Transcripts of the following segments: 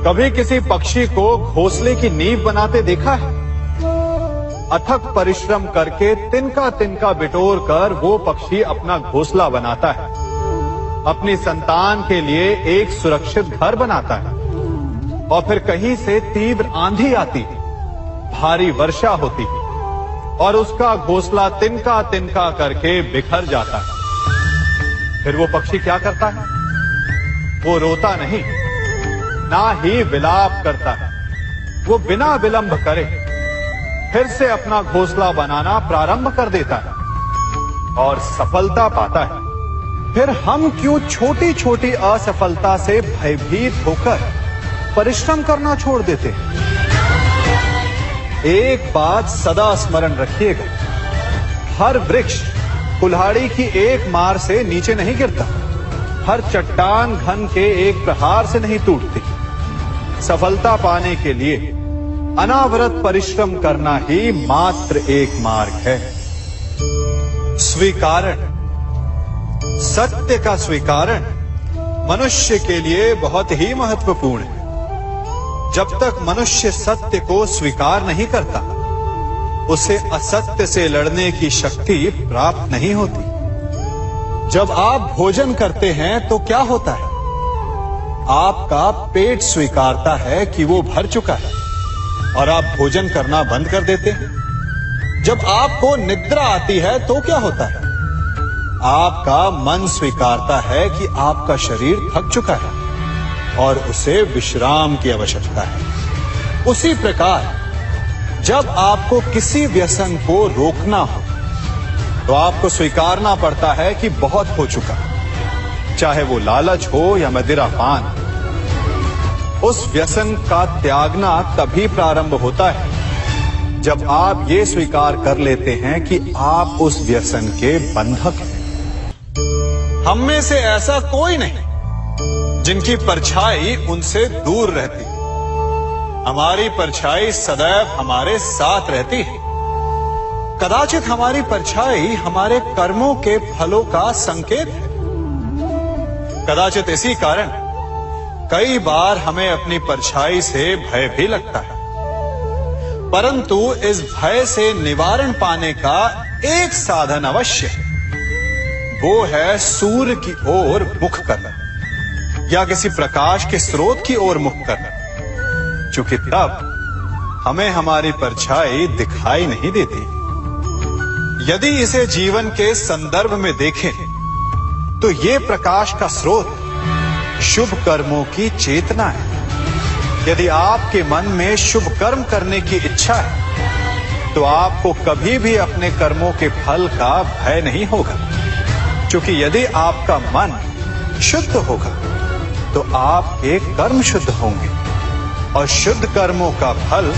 कभी किसी पक्षी को घोंसले की नींव बनाते देखा है? अथक परिश्रम करके तिनका तिनका बिटोर कर वो पक्षी अपना घोंसला बनाता है, अपनी संतान के लिए एक सुरक्षित घर बनाता है। और फिर कहीं से तीव्र आंधी आती है, भारी वर्षा होती है और उसका घोंसला तिनका तिनका करके बिखर जाता है। फिर वो पक्षी क्या करता है? वो रोता नहीं, ना ही विलाप करता है। वो बिना विलंब करे फिर से अपना घोंसला बनाना प्रारंभ कर देता है और सफलता पाता है। फिर हम क्यों छोटी छोटी असफलता से भयभीत होकर परिश्रम करना छोड़ देते हैं? एक बात सदा स्मरण रखिएगा, हर वृक्ष कुल्हाड़ी की एक मार से नीचे नहीं गिरता, हर चट्टान घन के एक प्रहार से नहीं टूटती। सफलता पाने के लिए अनावरत परिश्रम करना ही मात्र एक मार्ग है। स्वीकारण, सत्य का स्वीकारण मनुष्य के लिए बहुत ही महत्वपूर्ण है। जब तक मनुष्य सत्य को स्वीकार नहीं करता, उसे असत्य से लड़ने की शक्ति प्राप्त नहीं होती। जब आप भोजन करते हैं तो क्या होता है? आपका पेट स्वीकारता है कि वो भर चुका है और आप भोजन करना बंद कर देते हैं। जब आपको निद्रा आती है तो क्या होता है? आपका मन स्वीकारता है कि आपका शरीर थक चुका है और उसे विश्राम की आवश्यकता है। उसी प्रकार जब आपको किसी व्यसन को रोकना हो तो आपको स्वीकारना पड़ता है कि बहुत हो चुका, चाहे वो लालच हो या मदिरापान। उस व्यसन का त्यागना तभी प्रारंभ होता है जब आप ये स्वीकार कर लेते हैं कि आप उस व्यसन के बंधक हैं। हम में से ऐसा कोई नहीं जिनकी परछाई उनसे दूर रहती। हमारी परछाई सदैव हमारे साथ रहती है। कदाचित हमारी परछाई हमारे कर्मों के फलों का संकेत है। कदाचित इसी कारण कई बार हमें अपनी परछाई से भय भी लगता है, परंतु इस भय से निवारण पाने का एक साधन अवश्य है। वो है सूर्य की ओर मुख करना या किसी प्रकाश के स्रोत की ओर मुख करना, क्योंकि तब हमें हमारी परछाई दिखाई नहीं देती। यदि इसे जीवन के संदर्भ में देखें तो ये प्रकाश का स्रोत शुभ कर्मों की चेतना है। यदि आपके मन में शुभ कर्म करने की इच्छा है तो आपको कभी भी अपने कर्मों के फल का भय नहीं होगा, क्योंकि यदि आपका मन शुद्ध होगा तो आपके कर्म शुद्ध होंगे और शुद्ध कर्मों का फल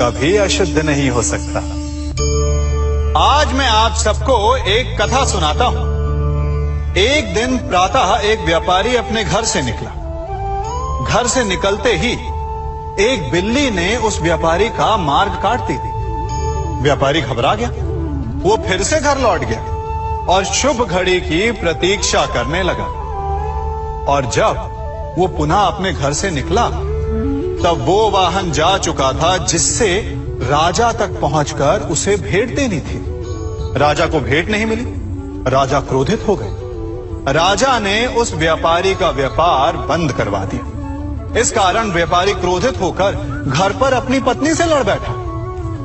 कभी अशुद्ध नहीं हो सकता। आज मैं आप सबको एक कथा सुनाता हूं। एक दिन प्रातः एक व्यापारी अपने घर से निकला। घर से निकलते ही एक बिल्ली ने उस व्यापारी का मार्ग काट दी। व्यापारी घबरा गया। वो फिर से घर लौट गया और शुभ घड़ी की प्रतीक्षा करने लगा। और जब वो पुनः अपने घर से निकला तब वो वाहन जा चुका था जिससे राजा तक पहुंचकर उसे भेंट देनी थी। राजा को भेंट नहीं मिली। राजा क्रोधित हो गए। राजा ने उस व्यापारी का व्यापार बंद करवा दिया। इस कारण व्यापारी क्रोधित होकर घर पर अपनी पत्नी से लड़ बैठा।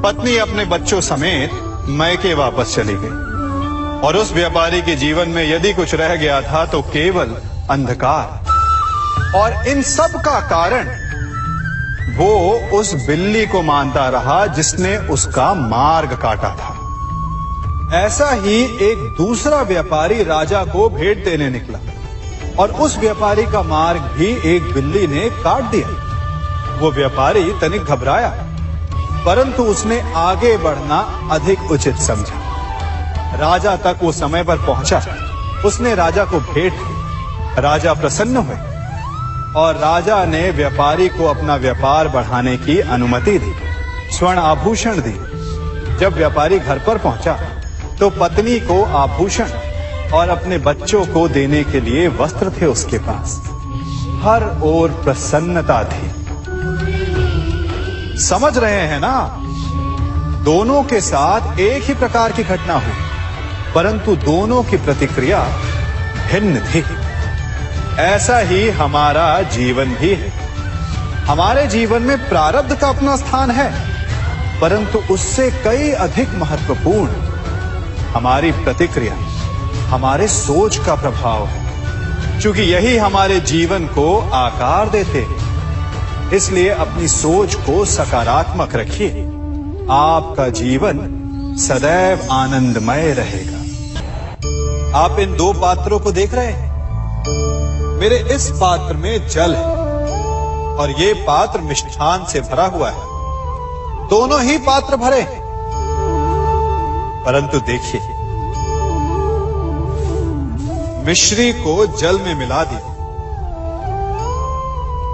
पत्नी अपने बच्चों समेत मैके वापस चली गई और उस व्यापारी के जीवन में यदि कुछ रह गया था तो केवल अंधकार। और इन सब का कारण वो उस बिल्ली को मानता रहा जिसने उसका मार्ग काटा था। ऐसा ही एक दूसरा व्यापारी राजा को भेंट देने निकला और उस व्यापारी का मार्ग भी एक बिल्ली ने काट दिया। वो व्यापारी तनिक घबराया, परंतु उसने आगे बढ़ना अधिक उचित समझा। राजा तक वो समय पर पहुंचा। उसने राजा को भेंट दी। राजा प्रसन्न हुए और राजा ने व्यापारी को अपना व्यापार बढ़ाने की अनुमति दी, स्वर्ण आभूषण दी। जब व्यापारी घर पर पहुंचा तो पत्नी को आभूषण और अपने बच्चों को देने के लिए वस्त्र थे उसके पास। हर ओर प्रसन्नता थी। समझ रहे हैं ना, दोनों के साथ एक ही प्रकार की घटना हुई, परंतु दोनों की प्रतिक्रिया भिन्न थी। ऐसा ही हमारा जीवन भी है। हमारे जीवन में प्रारब्ध का अपना स्थान है, परंतु उससे कई अधिक महत्वपूर्ण हमारी प्रतिक्रिया, हमारे सोच का प्रभाव है। क्योंकि यही हमारे जीवन को आकार देते हैं। इसलिए अपनी सोच को सकारात्मक रखिए। आपका जीवन सदैव आनंदमय रहेगा। आप इन दो पात्रों को देख रहे हैं। मेरे इस पात्र में जल है और ये पात्र मिष्ठान से भरा हुआ है। दोनों ही पात्र भरे हैं, परंतु देखिए, मिश्री को जल में मिला दिया।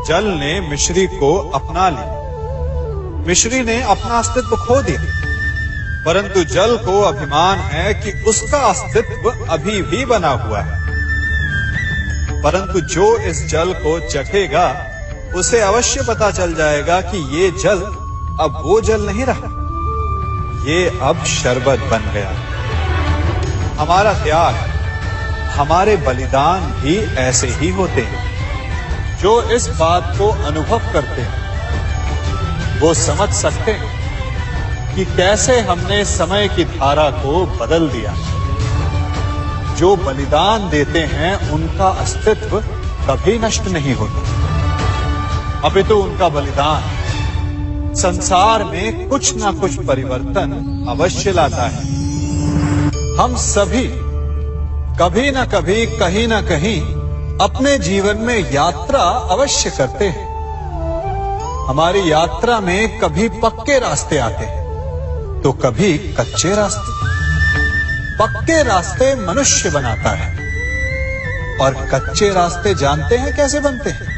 जल ने मिश्री को अपना लिया। मिश्री ने अपना अस्तित्व खो दिया, परंतु जल को अभिमान है कि उसका अस्तित्व अभी भी बना हुआ है। परंतु जो इस जल को चखेगा, उसे अवश्य पता चल जाएगा कि ये जल अब वो जल नहीं रहा, ये अब शरबत बन गया। हमारा त्याग, हमारे बलिदान भी ऐसे ही होते हैं। जो इस बात को अनुभव करते हैं, वो समझ सकते हैं कि कैसे हमने समय की धारा को बदल दिया। जो बलिदान देते हैं, उनका अस्तित्व कभी नष्ट नहीं होता, अपितु उनका बलिदान संसार में कुछ ना कुछ परिवर्तन अवश्य लाता है। हम सभी कभी ना कभी, कहीं ना कहीं अपने जीवन में यात्रा अवश्य करते हैं। हमारी यात्रा में कभी पक्के रास्ते आते हैं तो कभी कच्चे रास्ते। पक्के रास्ते मनुष्य बनाता है और कच्चे रास्ते जानते हैं कैसे बनते हैं?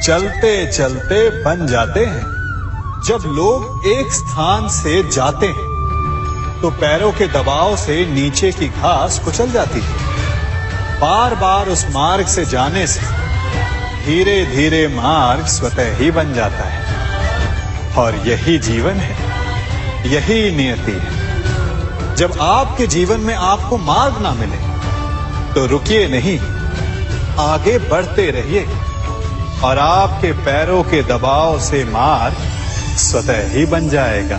चलते चलते बन जाते हैं। जब लोग एक स्थान से जाते हैं तो पैरों के दबाव से नीचे की घास कुचल जाती है। बार बार उस मार्ग से जाने से धीरे धीरे मार्ग स्वतः ही बन जाता है। और यही जीवन है, यही नियति है। जब आपके जीवन में आपको मार्ग ना मिले तो रुकिए नहीं, आगे बढ़ते रहिए और आपके पैरों के दबाव से मार्ग स्वतः ही बन जाएगा।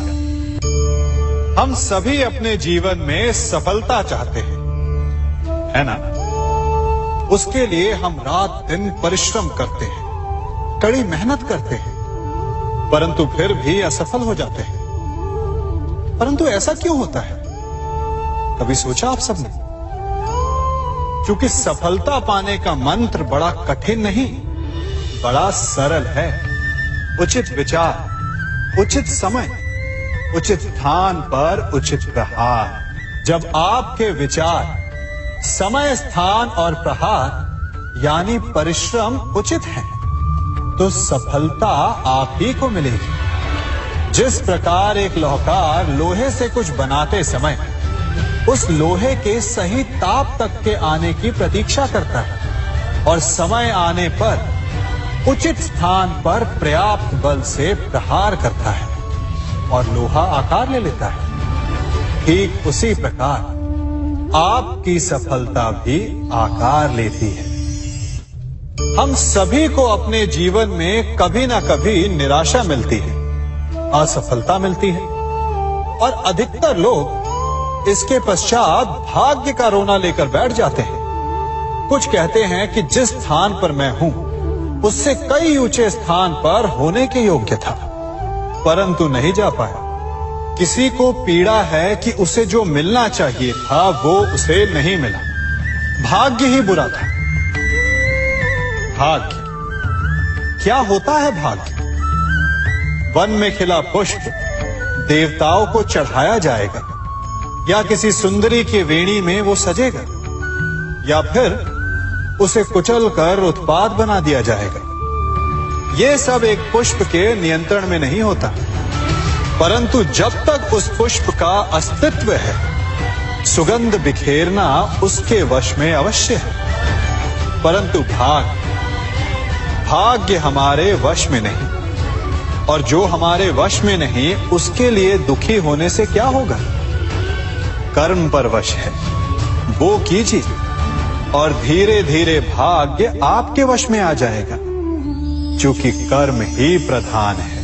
हम सभी अपने जीवन में सफलता चाहते हैं, है ना? उसके लिए हम रात दिन परिश्रम करते हैं, कड़ी मेहनत करते हैं, परंतु फिर भी असफल हो जाते हैं। परंतु ऐसा क्यों होता है? कभी सोचा आप सबने? क्योंकि सफलता पाने का मंत्र बड़ा कठिन नहीं, बड़ा सरल है। उचित विचार, उचित समय, उचित स्थान पर उचित प्रहार। जब आपके विचार, समय, स्थान और प्रहार यानी परिश्रम उचित है, तो सफलता आप ही को मिलेगी। जिस प्रकार एक लोहार लोहे से कुछ बनाते समय उस लोहे के सही ताप तक के आने की प्रतीक्षा करता है और समय आने पर उचित स्थान पर पर्याप्त बल से प्रहार करता है और लोहा आकार ले लेता है, ठीक उसी प्रकार आपकी सफलता भी आकार लेती है। हम सभी को अपने जीवन में कभी ना कभी निराशा मिलती है, असफलता मिलती है और अधिकतर लोग इसके पश्चात भाग्य का रोना लेकर बैठ जाते हैं। कुछ कहते हैं कि जिस स्थान पर मैं हूं उससे कई ऊंचे स्थान पर होने के योग्य था, परंतु नहीं जा पाया। किसी को पीड़ा है कि उसे जो मिलना चाहिए था वो उसे नहीं मिला, भाग्य ही बुरा था। भाग्य क्या होता है? भाग्य वन में खिला पुष्प देवताओं को चढ़ाया जाएगा, या किसी सुंदरी की वेणी में वो सजेगा, या फिर उसे कुचलकर उत्पाद बना दिया जाएगा। ये सब एक पुष्प के नियंत्रण में नहीं होता, परंतु जब तक उस पुष्प का अस्तित्व है, सुगंध बिखेरना उसके वश में अवश्य है। परंतु भाग्य हमारे वश में नहीं, और जो हमारे वश में नहीं उसके लिए दुखी होने से क्या होगा। कर्म पर वश है, वो कीजिए और धीरे धीरे भाग्य आपके वश में आ जाएगा, क्योंकि कर्म ही प्रधान है।